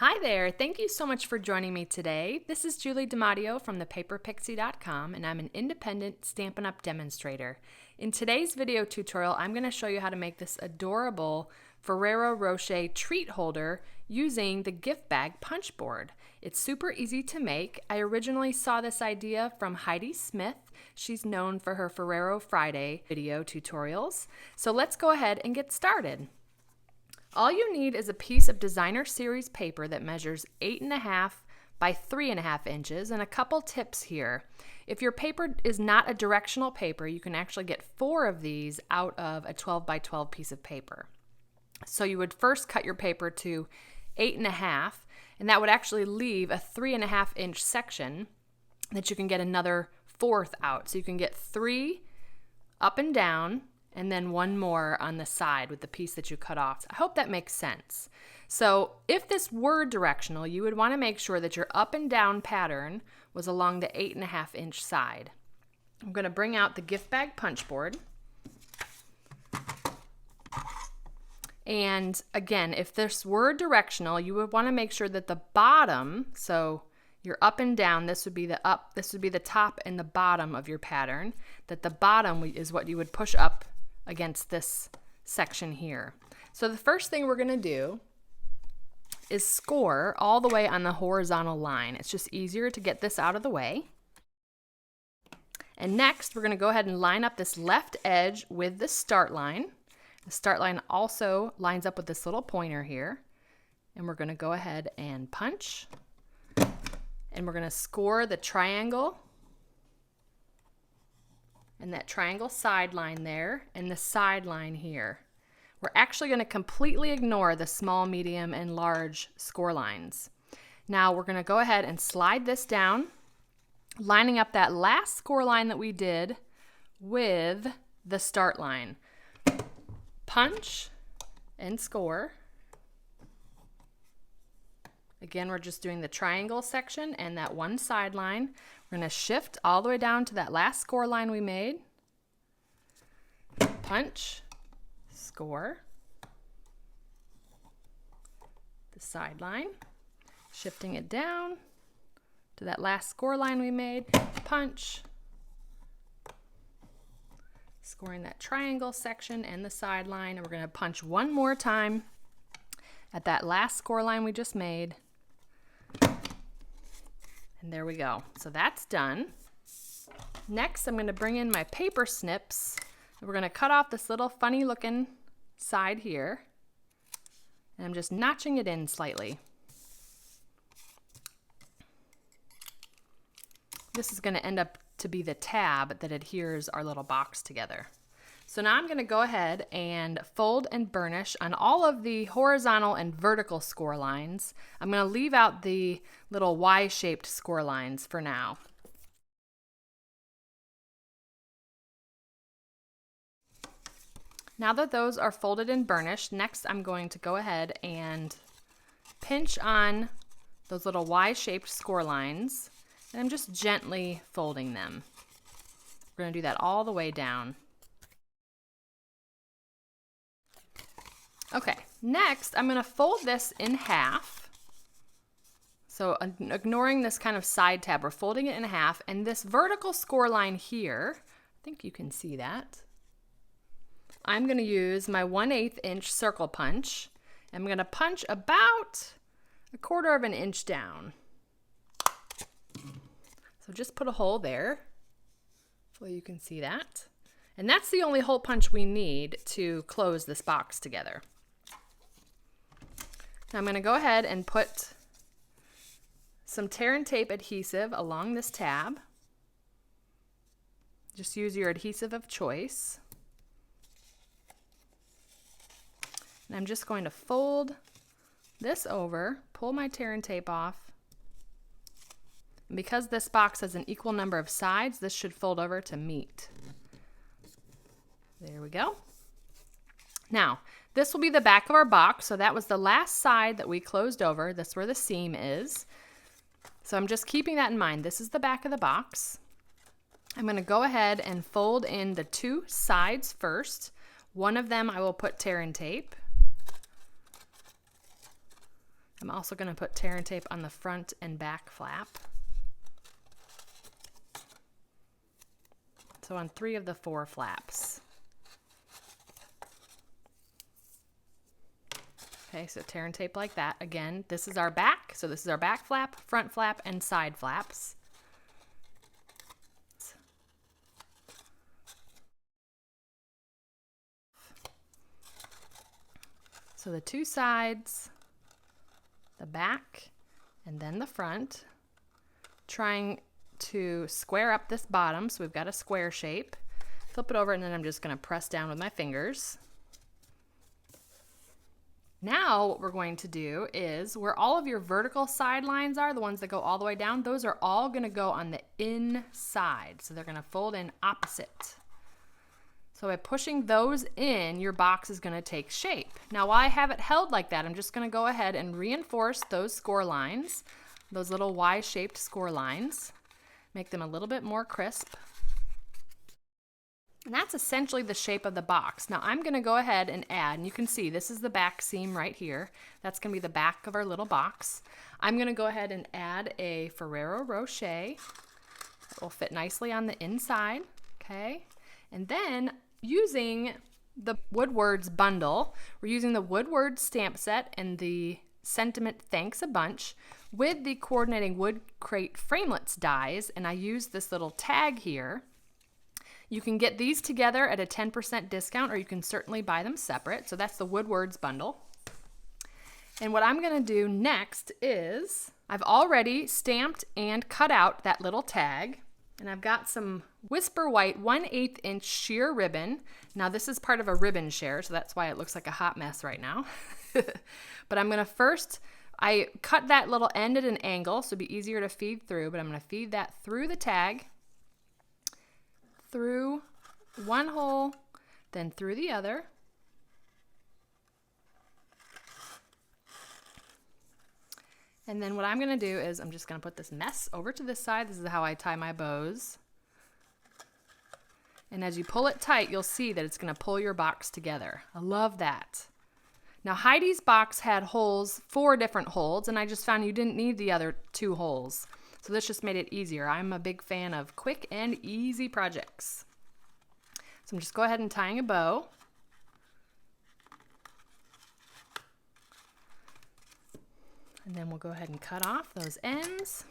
Hi there, thank you so much for joining me today. This is Julie DiMatteo from thepaperpixie.com and I'm an independent Stampin' Up! Demonstrator. In today's video tutorial, I'm going to show you how to make this adorable Ferrero Rocher treat holder using the gift bag punch board. It's super easy to make. I originally saw this idea from Heidi Smith. She's known for her Ferrero Friday video tutorials. So let's go ahead and get started. All you need is a piece of designer series paper that measures 8.5 by 3.5 inches and a couple tips here. If your paper is not a directional paper, you can actually get 4 of these out of a 12 by 12 piece of paper. So you would first cut your paper to 8.5, and that would actually leave a 3.5 inch section that you can get another 4th out. So you can get 3 up and down, and then 1 more on the side with the piece that you cut off. I hope that makes sense. So if this were directional, you would want to make sure that your up and down pattern was along the 8.5 inch side. I'm going to bring out the gift bag punch board. And again, if this were directional, you would want to make sure that the bottom, so your up and down, this would be the up, this would be the top and the bottom of your pattern, that the bottom is what you would push up against this section here. So the first thing we're going to do is score all the way on the horizontal line. It's just easier to get this out of the way. And next we're going to go ahead and line up this left edge with the start line. The start line also lines up with this little pointer here. And we're going to go ahead and punch. And we're going to score the triangle and that triangle side line there, and the side line here. We're actually going to completely ignore the small, medium, and large score lines. Now we're going to go ahead and slide this down, lining up that last score line that we did with the start line. Punch and score. Again, we're just doing the triangle section and that one side line. We're going to shift all the way down to that last score line we made. Punch, score, the side line, shifting it down to that last score line we made. Punch, scoring that triangle section and the side line. And we're going to punch one more time at that last score line we just made. And there we go. So that's done. Next, I'm going to bring in my paper snips. We're going to cut off this little funny looking side here. And I'm just notching it in slightly. This is going to end up to be the tab that adheres our little box together. So now I'm going to go ahead and fold and burnish on all of the horizontal and vertical score lines. I'm going to leave out the little Y-shaped score lines for now. Now that those are folded and burnished, next I'm going to go ahead and pinch on those little Y-shaped score lines, and I'm just gently folding them. We're going to do that all the way down. Okay, next I'm going to fold this in half. So ignoring this kind of side tab, we're folding it in half, and this vertical score line here, I think you can see that. I'm going to use my 1/8 inch circle punch. I'm going to punch about 1/4 inch down. So just put a hole there. Hopefully you can see that. And that's the only hole punch we need to close this box together. Now I'm going to go ahead and put some tear and tape adhesive along this tab. Just use your adhesive of choice. And I'm just going to fold this over, pull my tear and tape off. And because this box has an equal number of sides, this should fold over to meet. There we go. Now, this will be the back of our box. So that was the last side that we closed over. That's where the seam is. So I'm just keeping that in mind. This is the back of the box. I'm going to go ahead and fold in the 2 sides first. One of them I will put tear and tape. I'm also going to put tear and tape on the front and back flap. So on 3 of the 4 flaps. Okay, so tear and tape like that. Again, this is our back. So this is our back flap, front flap, and side flaps. So the 2 sides, the back, and then the front, trying to square up this bottom. So we've got a square shape. Flip it over, and then I'm just going to press down with my fingers. Now what we're going to do is where all of your vertical side lines are, the ones that go all the way down, those are all going to go on the inside. So they're going to fold in opposite. So by pushing those in, your box is going to take shape. Now while I have it held like that, I'm just going to go ahead and reinforce those score lines, those little Y-shaped score lines. Make them a little bit more crisp. And that's essentially the shape of the box. Now I'm going to go ahead and add, and you can see this is the back seam right here. That's going to be the back of our little box. I'm going to go ahead and add a Ferrero Rocher. It will fit nicely on the inside, okay? And then using the Woodwords bundle, we're using the Woodwords stamp set and the Sentiment Thanks a Bunch with the coordinating wood crate framelits dies, and I use this little tag here. You can get these together at a 10% discount, or you can certainly buy them separate. So that's the Woodwords bundle. And what I'm going to do next is I've already stamped and cut out that little tag, and I've got some Whisper White 1/8 inch sheer ribbon. Now this is part of a ribbon share, so that's why it looks like a hot mess right now. But I'm going to first, I cut that little end at an angle, so it'd be easier to feed through, but I'm going to feed that through the tag, through one hole, then through the other. And then what I'm going to do is I'm just going to put this mess over to this side. This is how I tie my bows. And as you pull it tight, you'll see that it's going to pull your box together. I love that. Now Heidi's box had holes, 4 different holes, and I just found you didn't need the other 2 holes. So this just made it easier. I'm a big fan of quick and easy projects. So I'm just go ahead and tying a bow. And then we'll go ahead and cut off those ends.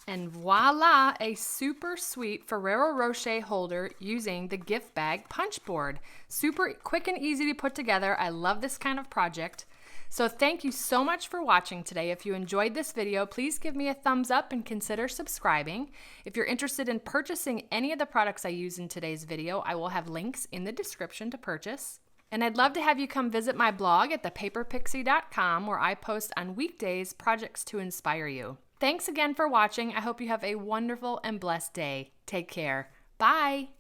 And voila, a super sweet Ferrero Rocher holder using the gift bag punch board. Super quick and easy to put together. I love this kind of project. So thank you so much for watching today. If you enjoyed this video, please give me a thumbs up and consider subscribing. If you're interested in purchasing any of the products I use in today's video, I will have links in the description to purchase. And I'd love to have you come visit my blog at thepaperpixie.com, where I post on weekdays projects to inspire you. Thanks again for watching. I hope you have a wonderful and blessed day. Take care. Bye.